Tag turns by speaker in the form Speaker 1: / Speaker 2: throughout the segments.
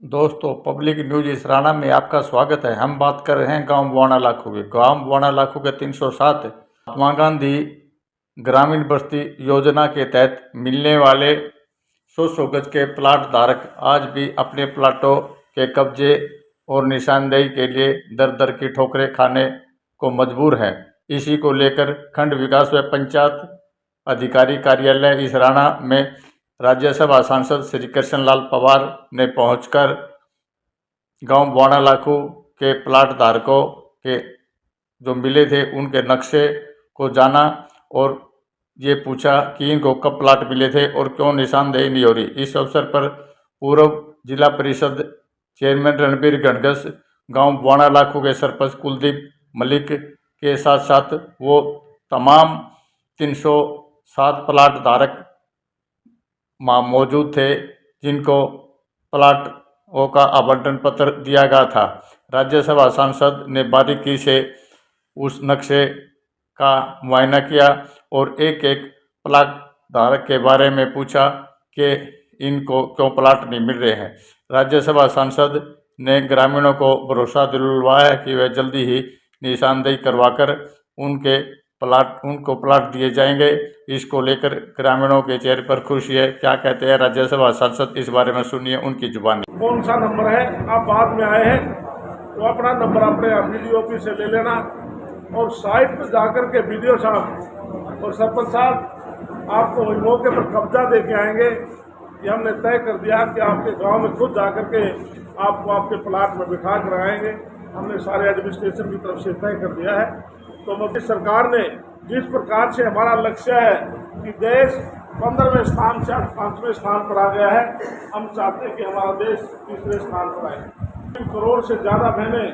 Speaker 1: दोस्तों, public news Israna में आपका स्वागत है। हम बात कर रहे हैं गांव बुआना लाखू की। गांव बुआना लाखू के 307 महात्मा गांधी ग्रामीण बस्ती योजना के तहत मिलने वाले 100 गज के प्लाट धारक आज भी अपने प्लाटों के कब्जे और निशानदेही के लिए दर दर की ठोकरें खाने को मजबूर हैं। इसी को लेकर खंड विकास व पंचायत अधिकारी कार्यालय इसराना में राज्यसभा सांसद श्री कृष्णलाल पवार ने पहुंचकर गांव बुआना लाखू के प्लाट धारकों के जो मिले थे उनके नक्शे को जाना और ये पूछा कि इनको कब प्लाट मिले थे और क्यों निशानदेही नहीं हो रही। इस अवसर पर पूर्व जिला परिषद चेयरमैन रणबीर गणगस, गांव बुआना लाखू के सरपंच कुलदीप मलिक के साथ साथ वो तमाम 307 प्लाट धारक मौजूद थे जिनको प्लाटों का आवंटन पत्र दिया गया था। राज्यसभा सांसद ने बारीकी से उस नक्शे का मुआयना किया और एक एक प्लाट धारक के बारे में पूछा कि इनको क्यों प्लाट नहीं मिल रहे हैं। राज्यसभा सांसद ने ग्रामीणों को भरोसा दिलवाया कि वे जल्दी ही निशानदेही करवाकर उनको प्लाट दिए जाएंगे। इसको लेकर ग्रामीणों के चेहरे पर खुशी है। क्या कहते हैं राज्यसभा सांसद, इस बारे में सुनिए उनकी जुबानी।
Speaker 2: कौन सा नंबर है, आप बाद में आए हैं तो अपना नंबर अपने वीडियो ऑफिस से ले लेना और साइट पर जाकर के वीडियो साहब और सरपंच साहब आपको वही मौके पर कब्जा दे के आएंगे। ये हमने तय कर दिया कि आपके गांव में खुद जाकर के आपको आपके प्लाट में बिठा कर आएंगे। हमने सारे एडमिनिस्ट्रेशन की तरफ से तय कर दिया है। तो मोदी सरकार ने जिस प्रकार से हमारा लक्ष्य है कि देश 15वें स्थान से 5वें स्थान पर आ गया है, हम चाहते हैं कि हमारा देश तीसरे स्थान पर आए। 3 करोड़ से ज़्यादा बहनें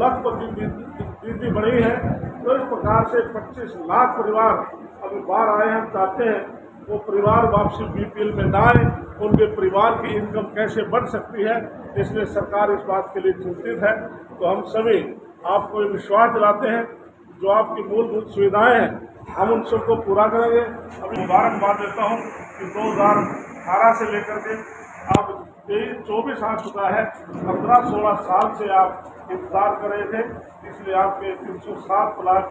Speaker 2: लखपति दीदी बनी है। तो इस प्रकार से 25 लाख परिवार अभी बाहर आए हैं। हम चाहते हैं वो परिवार वापसी बीपीएल में ना आए, उनके परिवार की इनकम कैसे बढ़ सकती है, इसलिए सरकार इस बात के लिए चिंतित है। तो हम सभी आपको विश्वास दिलाते हैं जो आपकी मूलभूत सुविधाएं हैं हम उन सबको पूरा करेंगे। अभी मुबारकबाद देता हूं कि 2018 से लेकर के अब 23-24 आ चुका है। 15-16 साल से आप इंतजार कर रहे थे, इसलिए आपके 307 प्लाट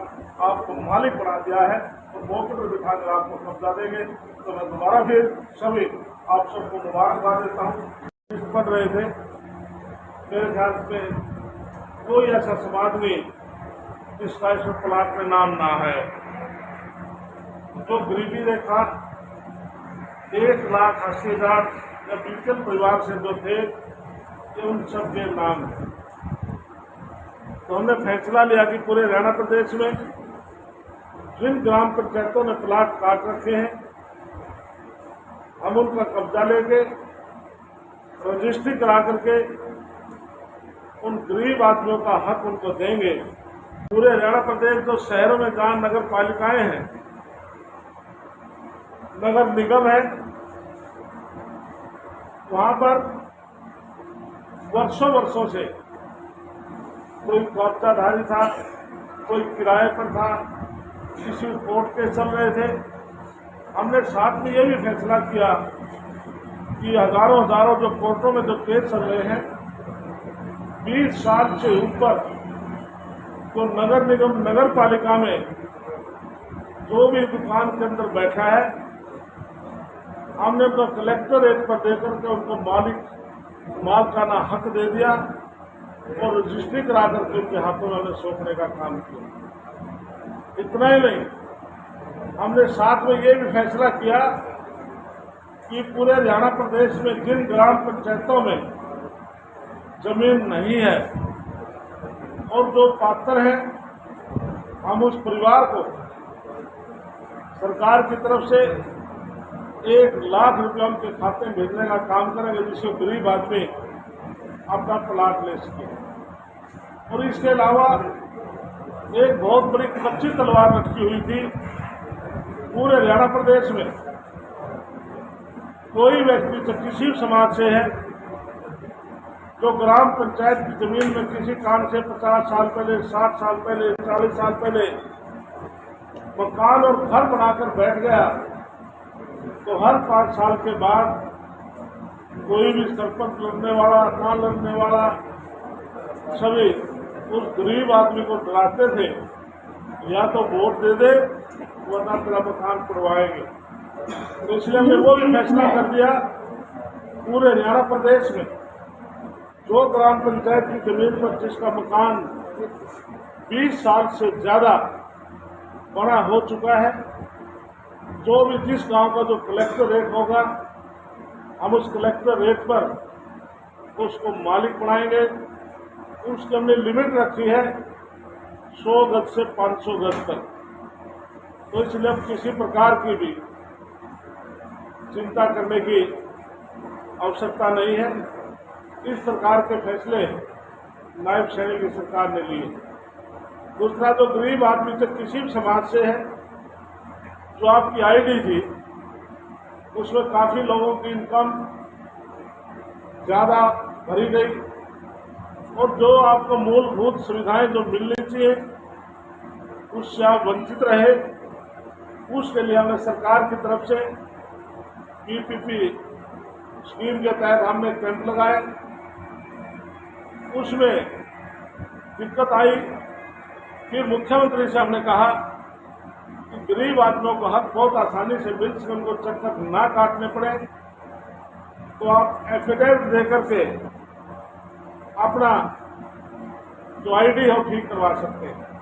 Speaker 2: आपको मालिक बना दिया है और मौके पर बिठाकर आपको कब्जा देंगे। तो मैं दोबारा फिर सभी आप सबको मुबारकबाद देता हूँ। पढ़ रहे थे, मेरे ख्याल में कोई ऐसा समाज नहीं जिसका इस प्लाट में नाम ना है। जो गरीबी रेखा 1,80,000 या बीपीएल परिवार से जो थे, ये उन सब के नाम है। तो हमने फैसला लिया कि पूरे हरियाणा प्रदेश में जिन ग्राम पंचायतों ने प्लाट काट रखे हैं हम उनका कब्जा लेके रजिस्ट्री करा करके उन गरीब आदमियों का हक उनको देंगे। पूरे हरियाणा प्रदेश जो शहरों में जहाँ नगर पालिकाएं हैं, नगर निगम है, वहां पर वर्षों से कोई कब्जाधारी था, कोई किराए पर था, किसी कोर्ट के चल रहे थे। हमने साथ में ये भी फैसला किया कि हजारों जो कोर्टों में जो केस चल रहे हैं 20 साल से ऊपर, तो नगर निगम नगर पालिका में जो भी दुकान के अंदर बैठा है हमने तो कलेक्टर रेट पर देकर के उनको मालिकाना हक दे दिया और रजिस्ट्री करा करके उनके हाथों में हमें सौंपने का काम किया। इतना ही नहीं, हमने साथ में ये भी फैसला किया कि पूरे हरियाणा प्रदेश में जिन ग्राम पंचायतों में जमीन नहीं है और जो पात्र हैं, हम उस परिवार को सरकार की तरफ से 1 लाख रुपया उनके खाते में भेजने का काम करेंगे, जिससे गरीब आदमी अपना प्लाट ले सके। और इसके अलावा एक बहुत बड़ी कच्ची तलवार रखी हुई थी पूरे हरियाणा प्रदेश में। कोई व्यक्ति जो किसी समाज से है जो ग्राम पंचायत की जमीन में किसी कारण से 50 साल पहले, 60 साल पहले, 40 साल पहले मकान और घर बनाकर बैठ गया, तो हर 5 साल के बाद कोई भी सरपंच लड़ने वाला ना लड़ने वाला सभी उस गरीब आदमी को डराते थे, या तो वोट दे दे वरना तेरा मकान पड़वाएंगे। तो इसलिए हमने वो भी फैसला कर दिया, पूरे हरियाणा प्रदेश में जो ग्राम पंचायत की जमीन पर जिसका मकान 20 साल से ज्यादा बना हो चुका है, जो भी जिस गांव का जो कलेक्टर रेट होगा, हम उस कलेक्टर रेट पर उसको मालिक बनाएंगे। उसकी हमने लिमिट रखी है 100 गज से 500 गज तक। तो इसलिए अब किसी प्रकार की भी चिंता करने की आवश्यकता नहीं है। इस प्रकार के फैसले नायब सैनिक की सरकार ने लिए। दूसरा, जो गरीब आदमी तक किसी भी समाज से है, जो आपकी आईडी थी उसमें काफी लोगों की इनकम ज्यादा भरी गई और जो आपको मूलभूत सुविधाएं जो मिलनी चाहिए उससे आप वंचित रहे। उसके लिए हमने सरकार की तरफ से पीपीपी स्कीम के तहत हमने कैंप लगाए। उसमें दिक्कत आई, फिर मुख्यमंत्री से हमने कहा कि गरीब आदमियों को हक बहुत आसानी से मिल सके, उनको चक्कर ना काटने पड़े, तो आप एफिडेविट दे करके अपना जो आईडी है वो ठीक करवा सकते हैं।